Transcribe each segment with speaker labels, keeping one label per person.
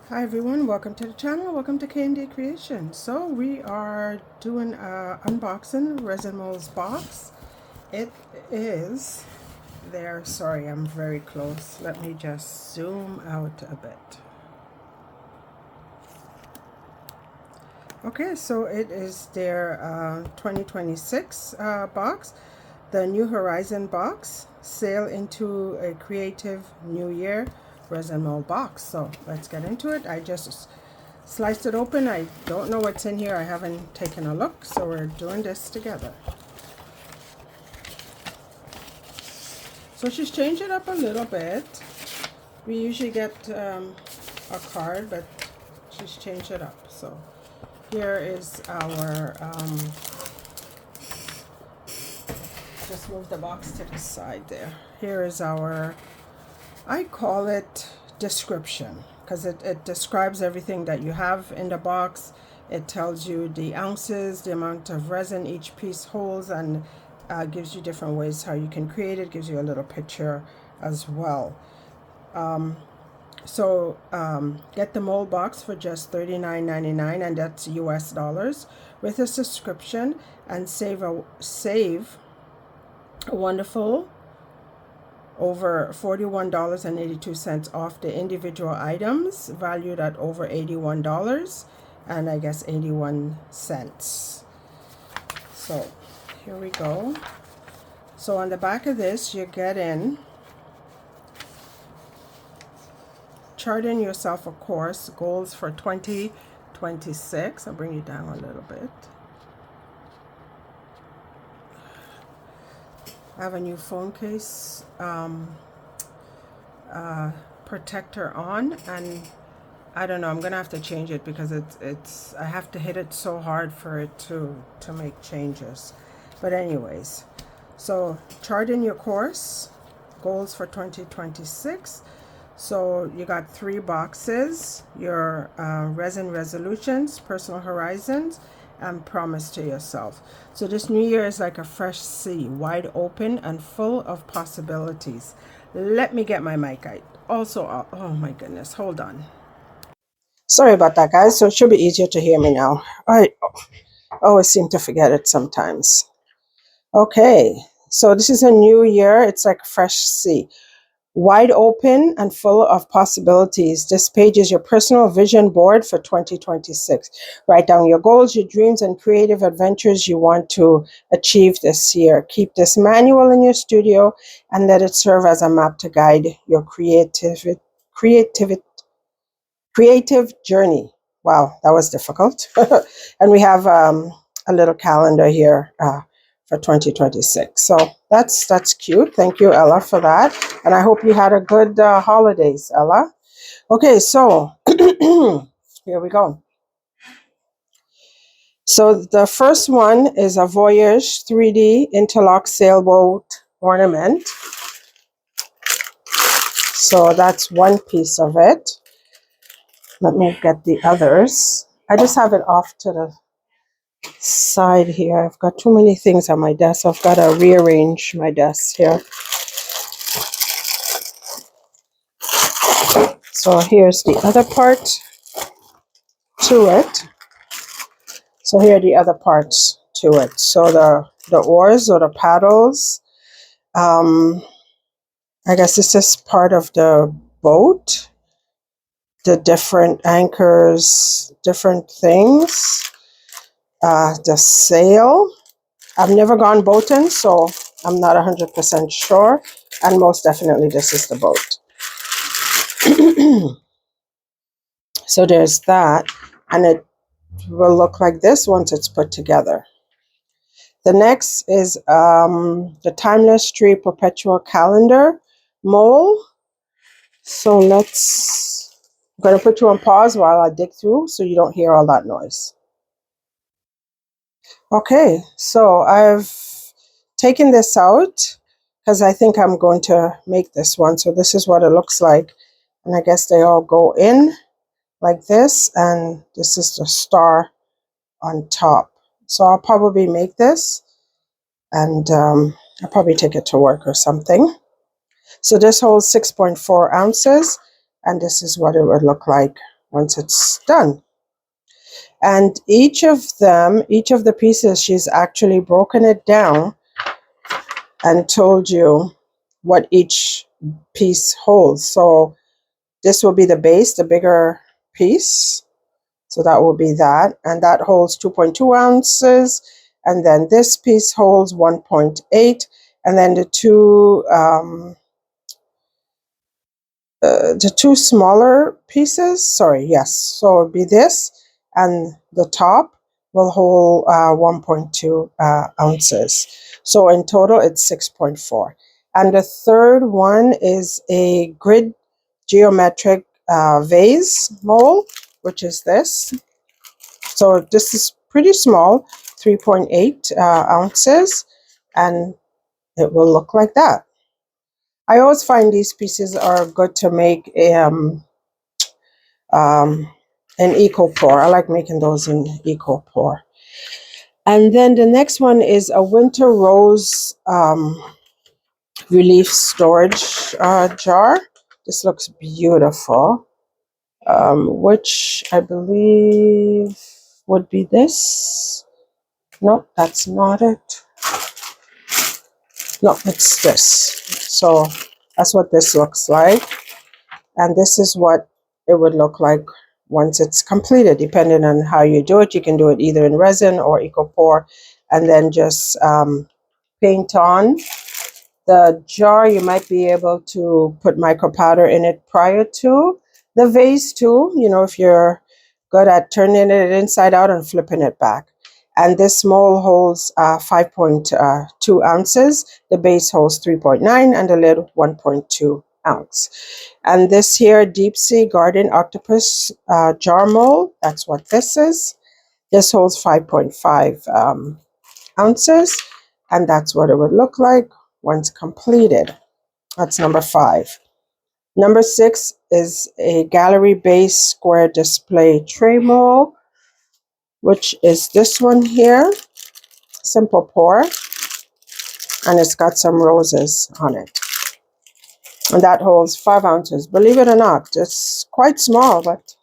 Speaker 1: Hi everyone, welcome to the channel, welcome to KND Creations. So we are doing a unboxing Resin Molds box. It is there, sorry I'm very close, let me just zoom out a bit. Okay, so it is their 2026 box, the New Horizon box, sail into a creative new year resin mold box. So let's get into it. I just sliced it open. I don't know what's in here. I haven't taken a look, so we're doing this together. So she's changed it up a little bit. We usually get a card, but she's changed it up. So here is our, just move the box to the side there. Here is our, I call it description, because it describes everything that you have in the box. It tells you the ounces, the amount of resin each piece holds, and gives you different ways how you can create it. Gives you a little picture as well. Get the mold box for just $39.99, and that's US dollars, with a subscription, and save a wonderful over $41.82 off the individual items valued at over $81 and I guess 81 cents. So here we go. So on the back of this, you get in charting yourself a course, goals for 2026. I'll bring you down a little bit. I have a new phone case protector on, and I don't know, I'm gonna have to change it because it's I have to hit it so hard for it to make changes. But anyways, so chart in your course, goals for 2026. So you got 3 boxes, your resin resolutions, personal horizons, and promise to yourself. So this new year is like a fresh sea, wide open and full of possibilities. Let me get my mic out. Also, oh my goodness, hold on. Sorry about that, guys. So it should be easier to hear me now. I always seem to forget it sometimes. Okay, so this is a new year. It's like a fresh sea, wide open and full of possibilities. This page is your personal vision board for 2026. Write down your goals, your dreams, and creative adventures you want to achieve this year. Keep this manual in your studio and let it serve as a map to guide your creative journey. Wow, that was difficult. And we have a little calendar here for 2026. So that's cute. Thank you, Ella, for that. And I hope you had a good holidays, Ella. Okay, so here we go. So the first one is a Voyage 3D interlock sailboat ornament. So that's one piece of it. Let me get the others. I just have it off to the side here. I've got too many things on my desk. I've got to rearrange my desk here. So here's the other part to it. So here are the other parts to it. So the oars or the paddles. I guess this is part of the boat. The different anchors, different things. The sail. I've never gone boating, so I'm not 100% sure. And most definitely this is the boat. So there's that. And it will look like this once it's put together. The next is the Timeless Tree Perpetual Calendar mold. So I'm going to put you on pause while I dig through so you don't hear all that noise. Okay, so I've taken this out because I think I'm going to make this one. So this is what it looks like. And I guess they all go in like this. And this is the star on top. So I'll probably make this and I'll probably take it to work or something. So this holds 6.4 ounces and this is what it would look like once it's done. And each of the pieces, she's actually broken it down and told you what each piece holds. So this will be the base, the bigger piece. So that will be that. And that holds 2.2 ounces. And then this piece holds 1.8. And then the two smaller pieces, sorry, yes. So it'll be this, and the top will hold 1.2 ounces. So in total, it's 6.4. And the third one is a grid geometric vase mold, which is this. So this is pretty small, 3.8 ounces, and it will look like that. I always find these pieces are good to make an eco pour. I like making those in eco pour. And then the next one is a winter rose relief storage jar. This looks beautiful, which I believe would be this. Nope, that's not it. No, it's this. So that's what this looks like. And this is what it would look like once it's completed. Depending on how you do it, you can do it either in resin or EcoPore, and then just paint on. The jar, you might be able to put micro powder in it prior to the vase too, you know, if you're good at turning it inside out and flipping it back. And this mold holds 5.2 ounces. The base holds 3.9 and the lid 1.2 ounce. And this here deep sea garden octopus jar mold, that's what this is. This holds 5.5 ounces, and that's what it would look like once completed. That's number 5. Number 6 is a gallery base square display tray mold, which is this one here, simple pour, and it's got some roses on it. And that holds 5 ounces. Believe it or not, it's quite small, but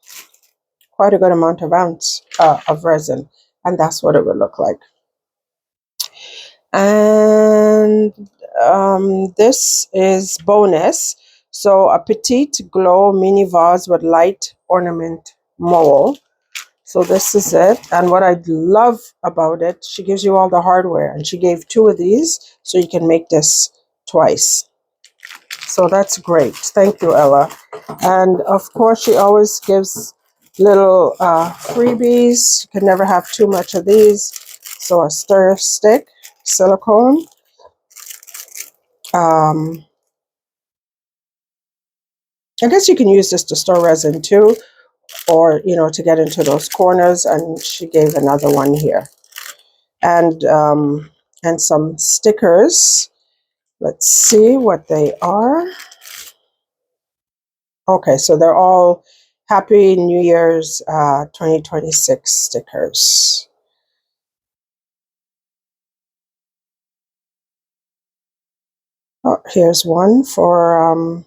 Speaker 1: quite a good amount of ounce of resin. And that's what it would look like. And this is bonus. So a petite glow mini vase with light ornament mold. So this is it. And what I love about it, she gives you all the hardware. And she gave 2 of these, so you can make this twice. So that's great. Thank you, Ella. And of course, she always gives little freebies. You can never have too much of these. So a stir stick, silicone. I guess you can use this to store resin too, or, you know, to get into those corners. And she gave another one here. And some stickers. Let's see what they are. Okay, so they're all Happy New Year's 2026 stickers. Oh, here's one for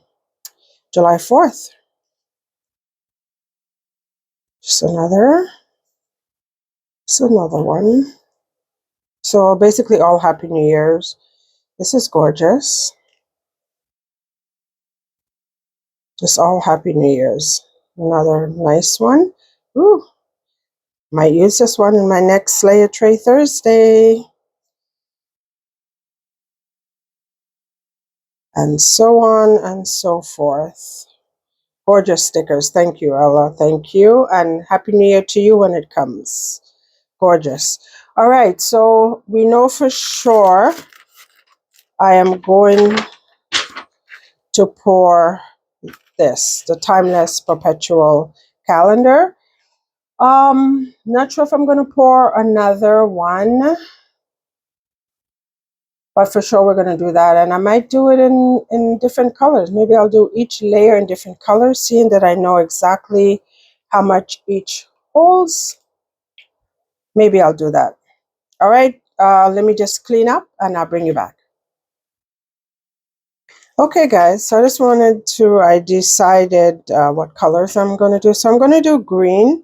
Speaker 1: July 4th. Just another. Just another one. So basically all Happy New Year's. This is gorgeous. Just all Happy New Year's. Another nice one. Ooh. Might use this one in my next Slayer Tray Thursday. And so on and so forth. Gorgeous stickers. Thank you, Ella. Thank you. And Happy New Year to you when it comes. Gorgeous. All right. So we know for sure I am going to pour this, the Timeless Perpetual Calendar. Not sure if I'm going to pour another one, but for sure we're going to do that. And I might do it in different colors. Maybe I'll do each layer in different colors, seeing that I know exactly how much each holds. Maybe I'll do that. All right. Let me just clean up and I'll bring you back. Okay, guys, so I decided what colors I'm going to do. So I'm going to do green.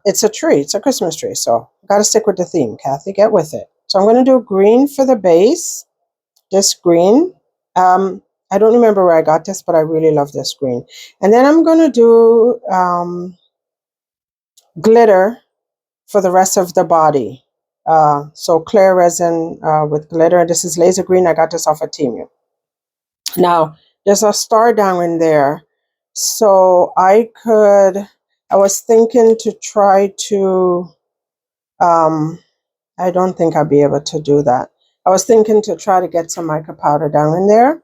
Speaker 1: It's a tree, it's a Christmas tree, so got to stick with the theme, Kathy, get with it. So I'm going to do green for the base, this green. I don't remember where I got this, but I really love this green. And then I'm going to do glitter for the rest of the body. So clear resin with glitter. This is laser green. I got this off of Temu. Now, there's a star down in there. So I was thinking to try to, I don't think I'll be able to do that. I was thinking to try to get some mica powder down in there,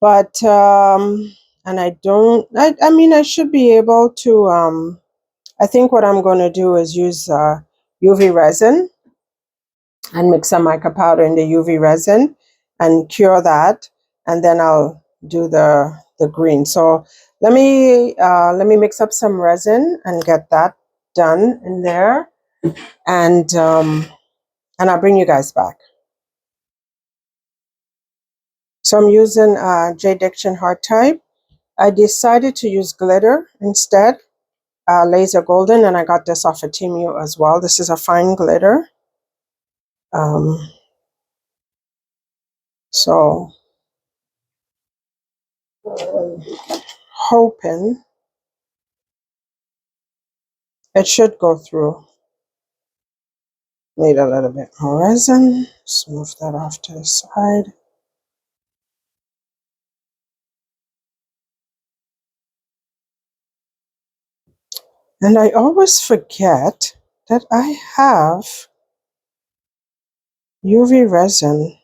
Speaker 1: but, and I mean, I should be able to, I think what I'm going to do is use UV resin and mix some mica powder in the UV resin and cure that, and then I'll do the green. So let me mix up some resin and get that done in there, and I'll bring you guys back. So I'm using J. Diction hard type. I decided to use glitter instead, laser golden, and I got this off of Temu as well. This is a fine glitter. So hoping it should go through. Need a little bit more resin. Just move that off to the side. And I always forget that I have UV resin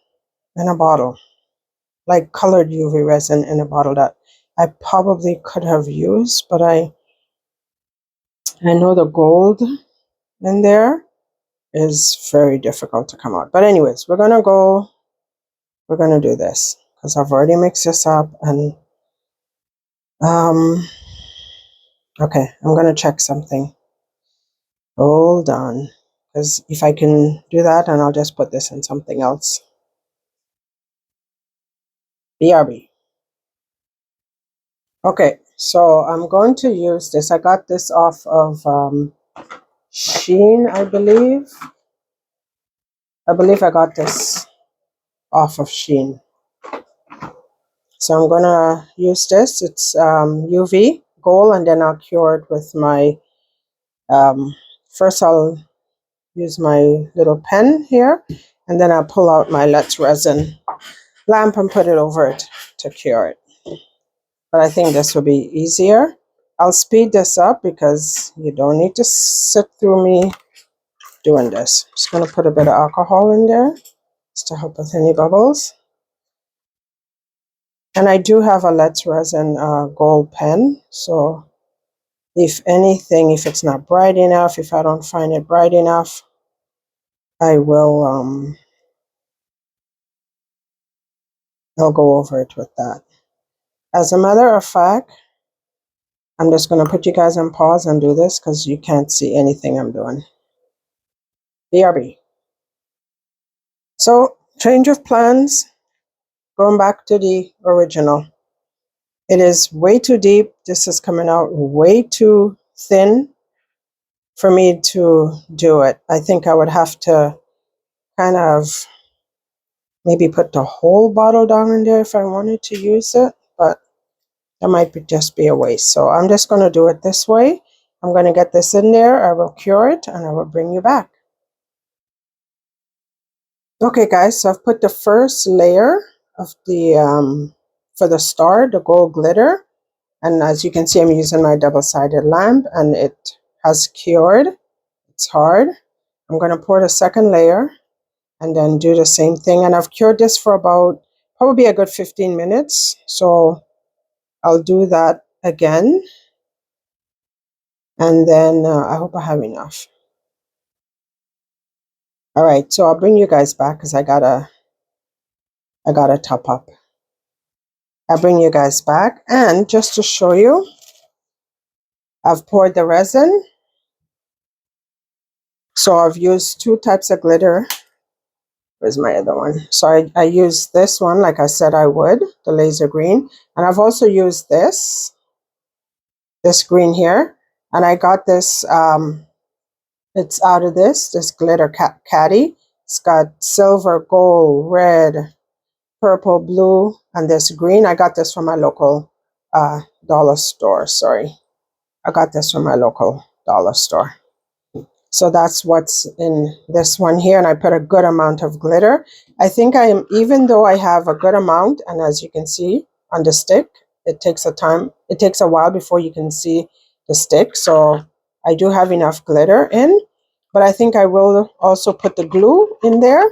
Speaker 1: in a bottle, like colored UV resin in a bottle that I probably could have used, but I know the gold in there is very difficult to come out. But anyways, we're gonna do this because I've already mixed this up, and okay, I'm gonna check something. Hold on, because if I can do that, and I'll just put this in something else. BRB. Okay, so I'm going to use this. I got this off of Sheen, I believe. I believe I got this off of Sheen. So I'm gonna use this. It's UV gold, and then I'll cure it with my, first I'll use my little pen here, and then I'll pull out my Let's Resin lamp and put it over it to cure it. But I think this will be easier. I'll speed this up because you don't need to sit through me doing this. I'm just going to put a bit of alcohol in there just to help with any bubbles. And I do have a Let's Resin gold pen. So if anything, if it's not bright enough, if I don't find it bright enough, I will, I'll go over it with that. As a matter of fact, I'm just going to put you guys on pause and do this because you can't see anything I'm doing. BRB. So, change of plans, going back to the original. It is way too deep. This is coming out way too thin for me to do it. I think I would have to kind of maybe put the whole bottle down in there if I wanted to use it, but that might just be a waste. So I'm just going to do it this way. I'm going to get this in there. I will cure it and I will bring you back. Okay, guys, so I've put the first layer of the, for the star, the gold glitter. And as you can see, I'm using my double-sided lamp and it has cured. It's hard. I'm going to pour the second layer and then do the same thing. And I've cured this for about probably a good 15 minutes. So I'll do that again. And then I hope I have enough. All right, so I'll bring you guys back because I gotta top up. I'll bring you guys back, and just to show you, I've poured the resin. So I've used two types of glitter. Where's my other one? So I used this one like I said I would. the laser green. And I've also used this green here. And I got this, it's out of this glitter caddy. It's got silver, gold, red, purple, blue, and this green. I got this from my local dollar store. Sorry. I got this from my local dollar store. So that's what's in this one here. And I put a good amount of glitter. I think I am, even though I have a good amount, and as you can see on the stick, it takes a while before you can see the stick. So I do have enough glitter in, but I think I will also put the glue in there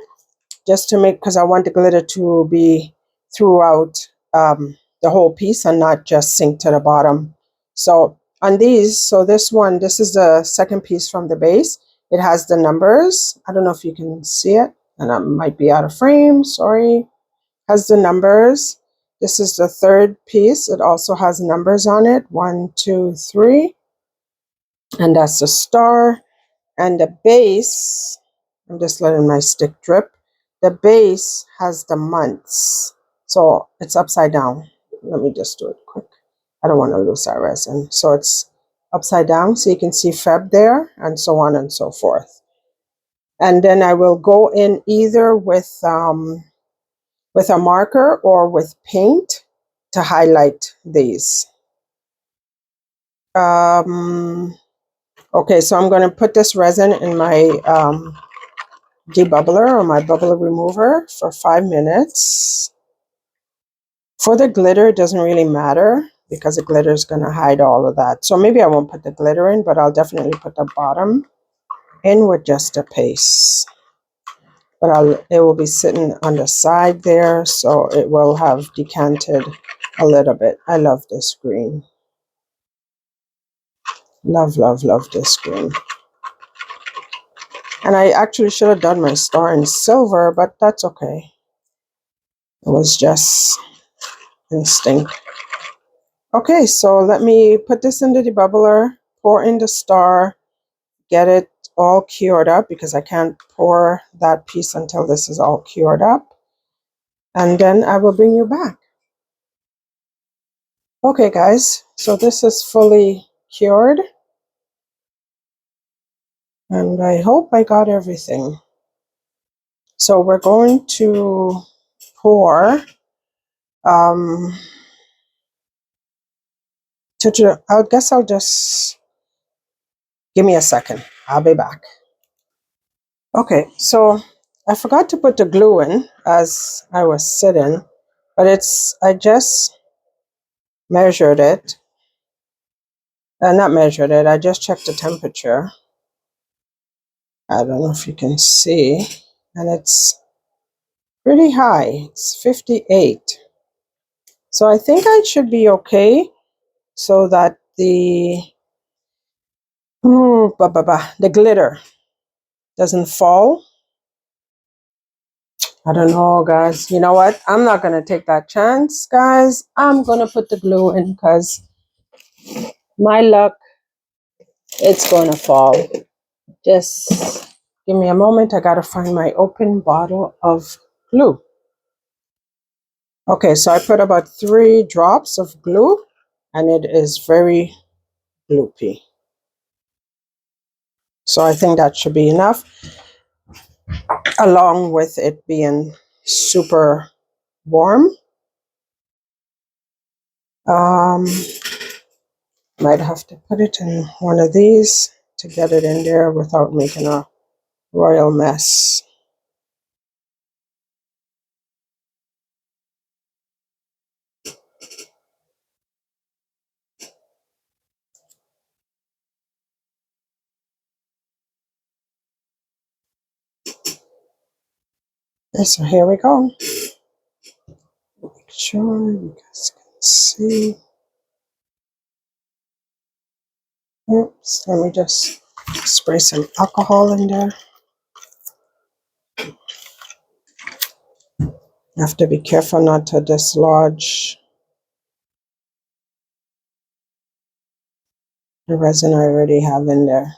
Speaker 1: just to make, because I want the glitter to be throughout the whole piece and not just sink to the bottom. So on these, so this is the second piece from the base. It has the numbers. I don't know if you can see it, and I might be out of frame, sorry. Has the numbers. This is the third piece. It also has numbers on it, 1, 2, 3, and that's the star. And the base, I'm just letting my stick drip. The base has the months. So it's upside down. Let me just do it quick. I don't want to lose that resin. So it's upside down. So you can see Feb there and so on and so forth. And then I will go in either with a marker or with paint to highlight these. Okay, so I'm going to put this resin in my debubbler or my bubble remover for 5 minutes. For the glitter, it doesn't really matter because the glitter is going to hide all of that. So maybe I won't put the glitter in, but I'll definitely put the bottom in with just a paste. But it will be sitting on the side there, so it will have decanted a little bit. I love this green. Love, love, love this green. And I actually should have done my star in silver, but that's okay. It was just instinct. Okay, so let me put this in the debubbler, pour in the star, get it all cured up because I can't pour that piece until this is all cured up. And then I will bring you back. Okay, guys, so this is fully cured. And I hope I got everything. So we're going to pour I guess I'll just give me a second. I'll be back. Okay, so I forgot to put the glue in as I was sitting, but I just measured it. Not measured it, I just checked the temperature. I don't know if you can see, and it's pretty high. It's 58. So I think I should be okay so that the glitter doesn't fall. I don't know, guys. You know what? I'm not going to take that chance, guys. I'm going to put the glue in because my luck, it's going to fall. Just give me a moment. I got to find my open bottle of glue. Okay, so I put about 3 drops of glue, and it is very gloopy. So I think that should be enough, along with it being super warm. Might have to put it in one of these to get it in there without making a royal mess. Okay, so here we go. Make sure you guys can see. Oops, let me just spray some alcohol in there. You have to be careful not to dislodge the resin I already have in there.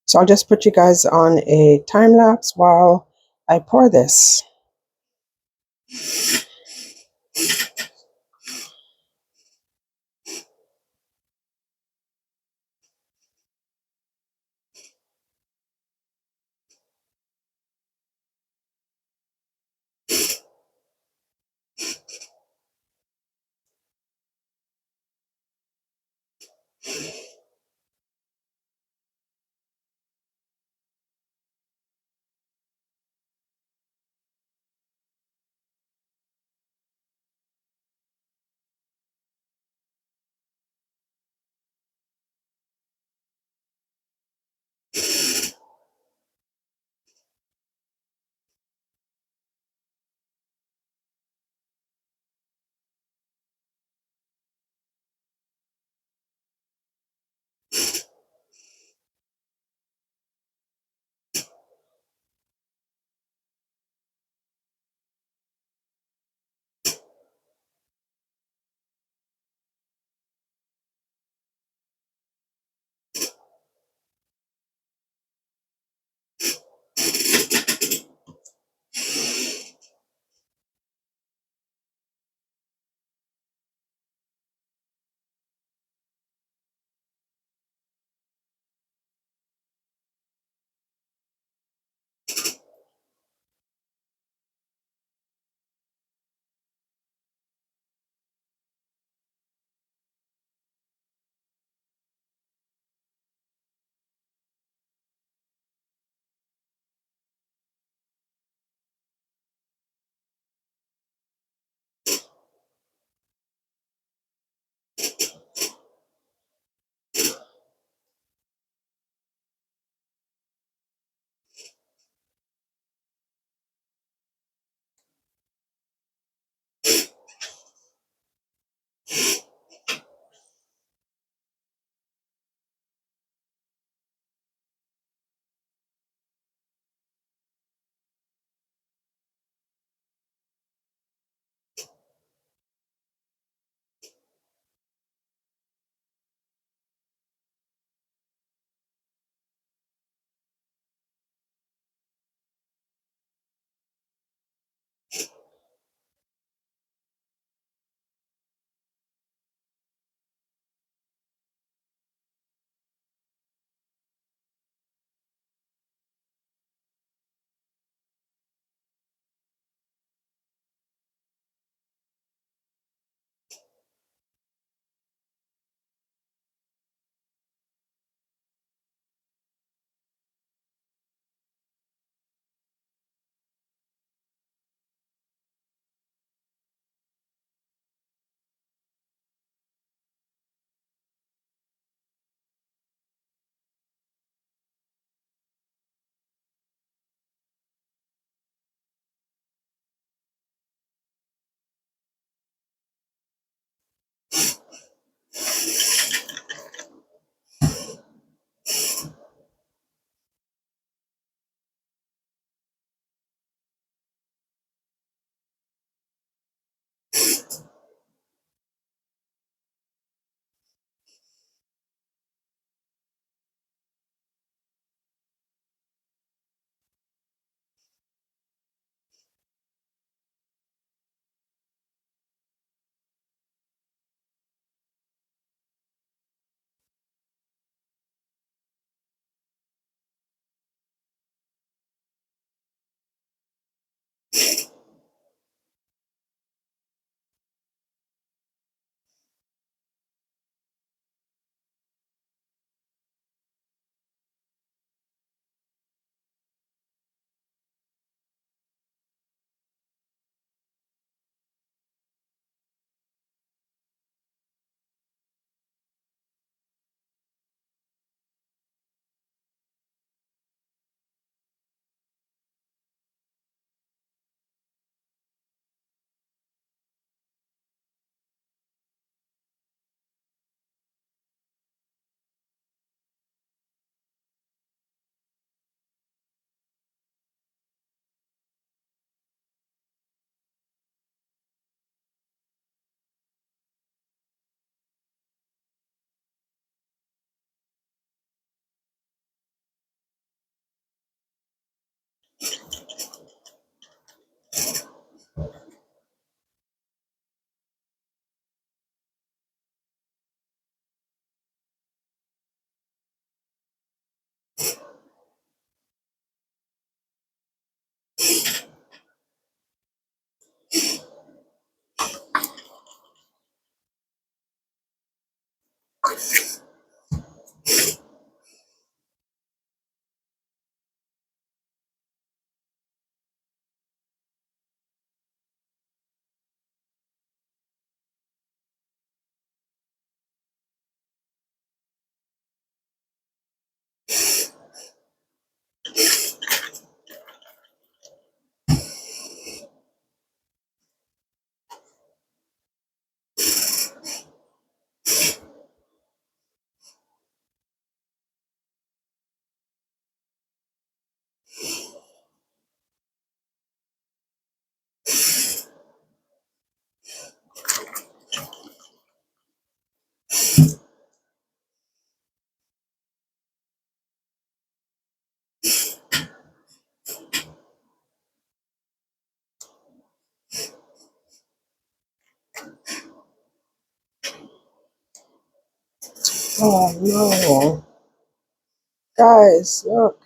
Speaker 1: So I'll just put you guys on a time lapse while I pour this. Oh no. Guys, look.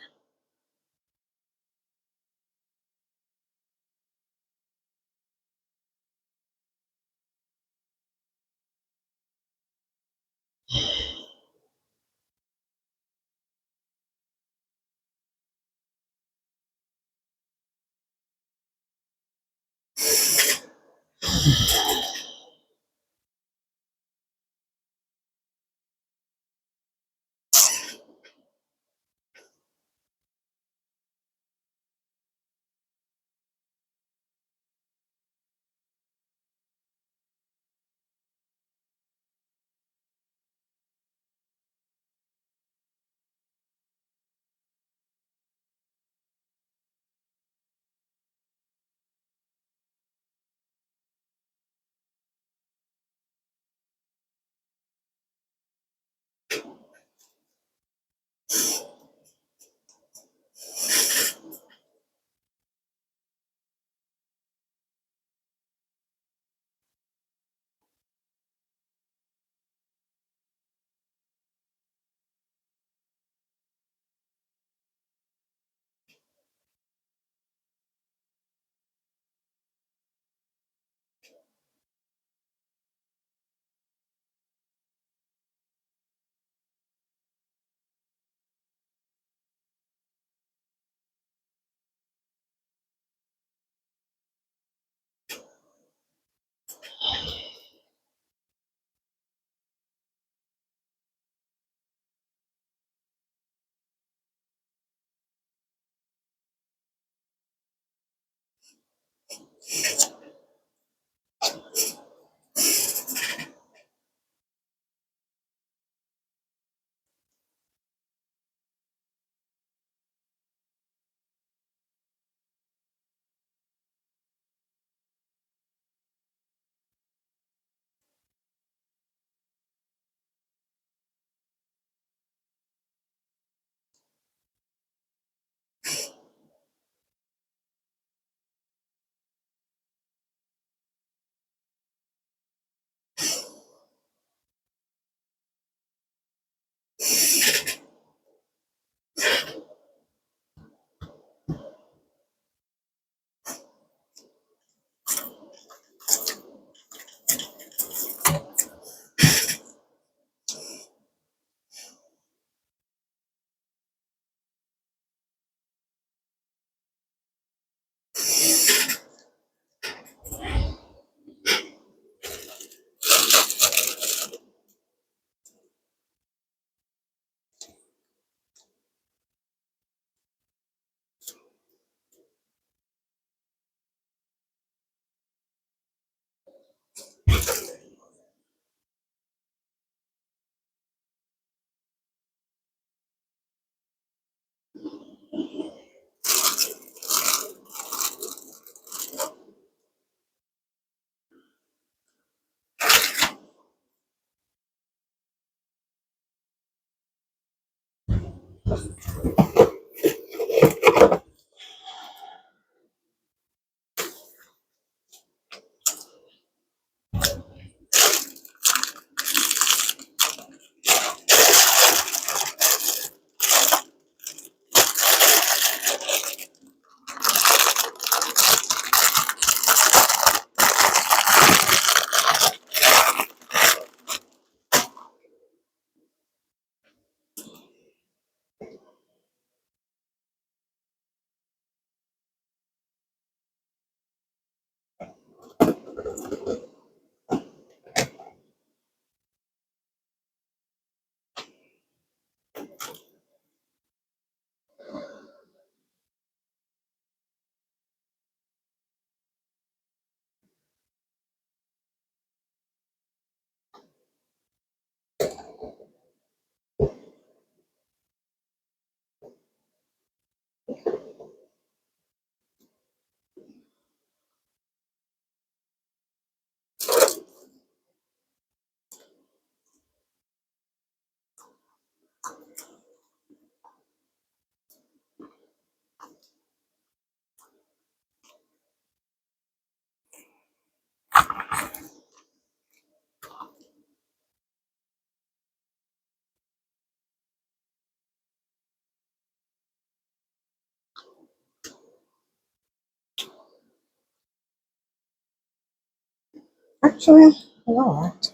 Speaker 1: Actually, you know what?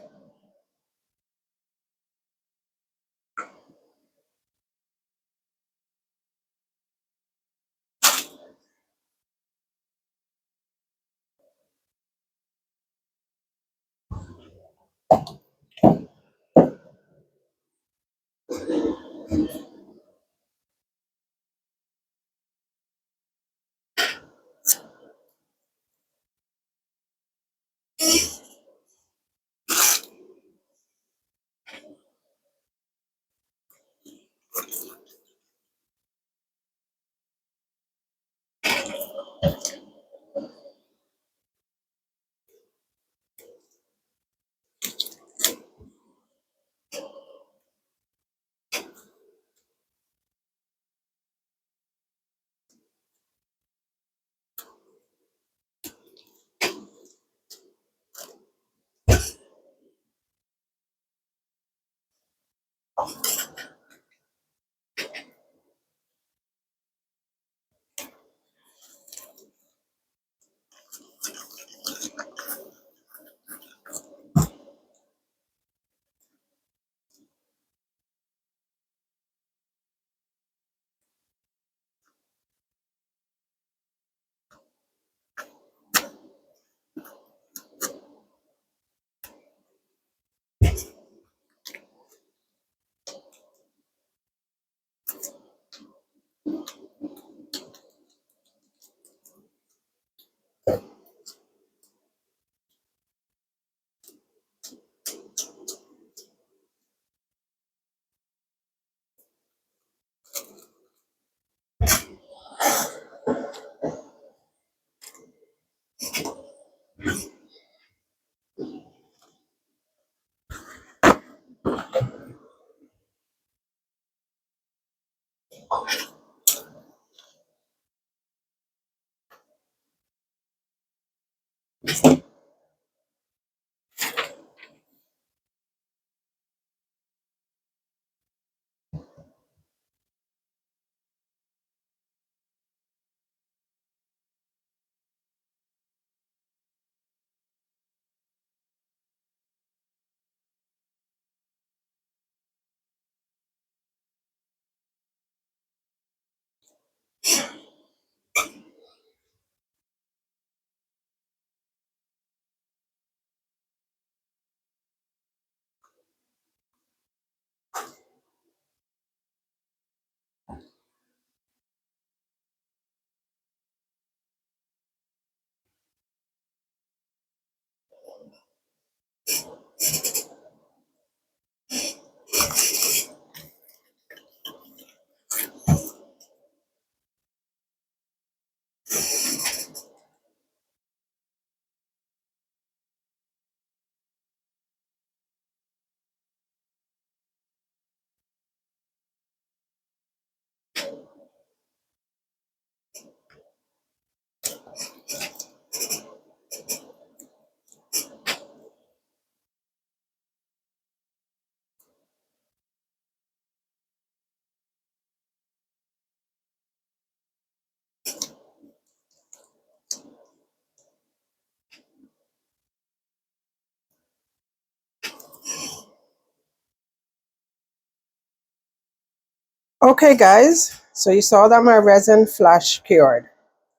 Speaker 1: Okay, guys. So you saw that my resin flash cured.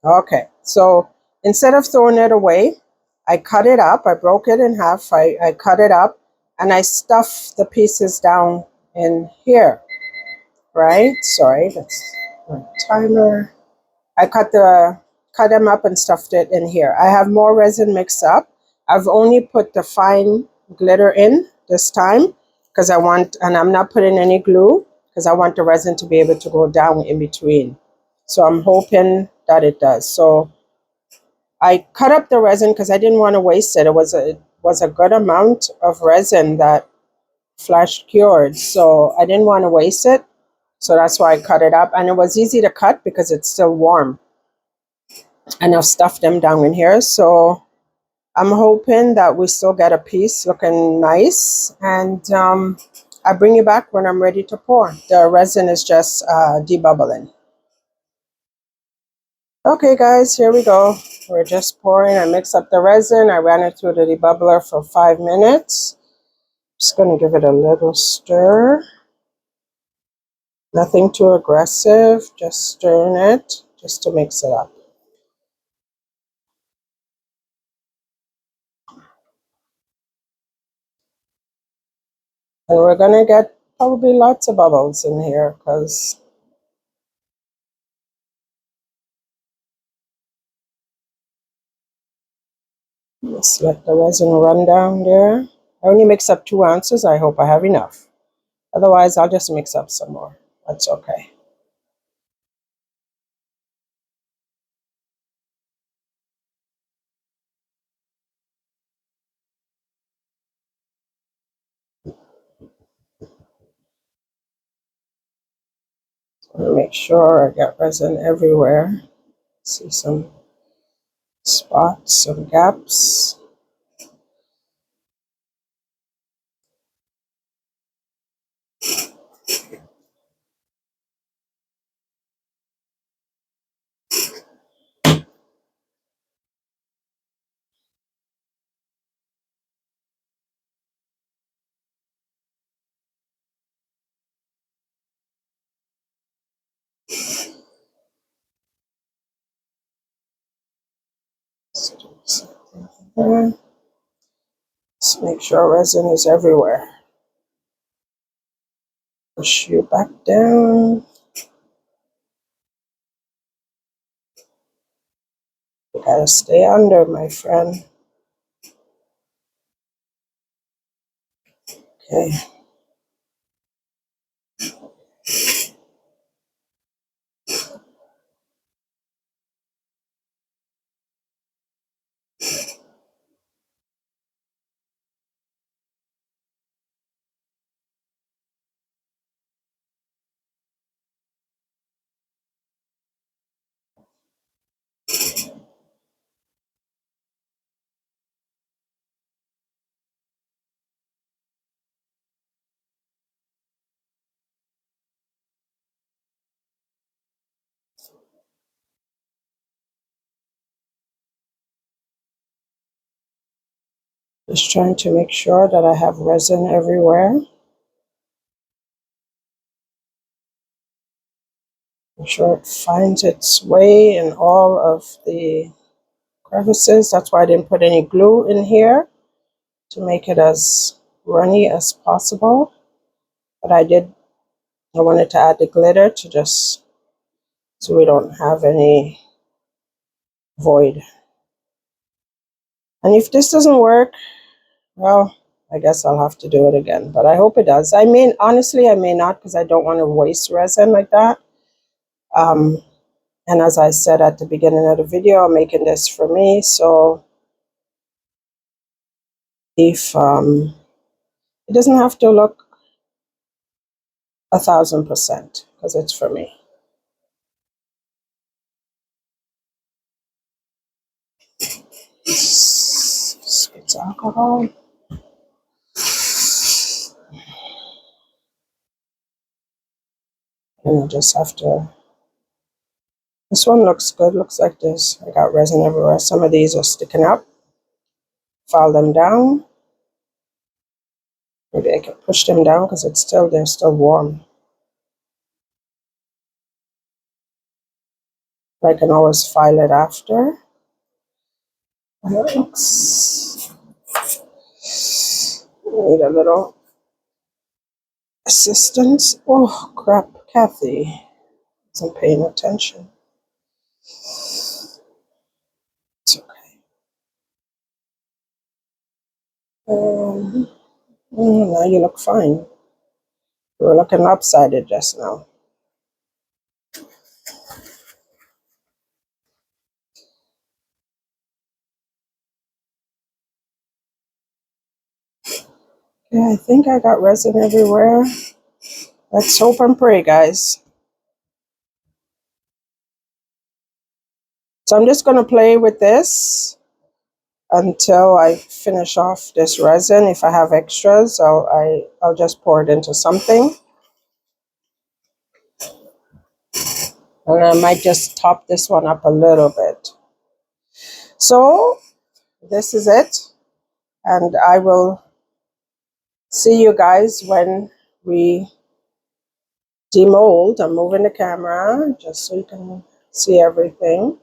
Speaker 1: Okay, so instead of throwing it away, I cut it up. I broke it in half. I cut it up and I stuffed the pieces down in here, right? Sorry, that's my timer. I cut them up and stuffed it in here. I have more resin mixed up. I've only put the fine glitter in this time because I want, and I'm not putting any glue because I want the resin to be able to go down in between. So I'm hoping that it does. So I cut up the resin because I didn't want to waste it. It was a good amount of resin that flash cured, so I didn't want to waste it. So that's why I cut it up, and it was easy to cut because it's still warm. And I've stuffed them down in here. So I'm hoping that we still get a piece looking nice. And I'll bring you back when I'm ready to pour. The resin is just debubbling. Okay, guys, here we go. we're just pouring. I mix up the resin. I ran it through the debubbler for 5 minutes. Just going to give it a little stir. Nothing too aggressive, just stirring it just to mix it up. And we're going to get probably lots of bubbles in here because just let the resin run down there. I only mix up 2 ounces. I hope I have enough. Otherwise, I'll just mix up some more. That's okay. I want to make sure I got resin everywhere. See some spots, some gaps. Just make sure resin is everywhere. Push you back down. You gotta stay under, my friend. Okay. Just trying to make sure that I have resin everywhere. Make sure it finds its way in all of the crevices. That's why I didn't put any glue in here, to make it as runny as possible. But I wanted to add the glitter to just so we don't have any void. And if this doesn't work, well, I guess I'll have to do it again, but I hope it does. I mean, honestly, I may not, because I don't want to waste resin like that. And as I said at the beginning of the video, I'm making this for me. So if it doesn't have to look 1,000%, because it's for me. Spits alcohol. And I just have to. This one looks good. Looks like this. I got resin everywhere. Some of these are sticking up. File them down. Maybe I can push them down because they're still warm. I can always file it after. Looks. Need a little assistance. Oh crap, Kathy isn't paying attention. It's okay. Now you look fine. You were looking lopsided just now. Yeah, I think I got resin everywhere. Let's hope and pray, guys. So I'm just going to play with this until I finish off this resin. If I have extras, I'll just pour it into something. And I might just top this one up a little bit. So this is it, and I will see you guys when we demold. I'm moving the camera just so you can see everything.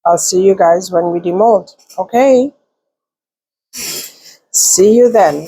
Speaker 1: I'll see you guys when we demold. Okay, see you then.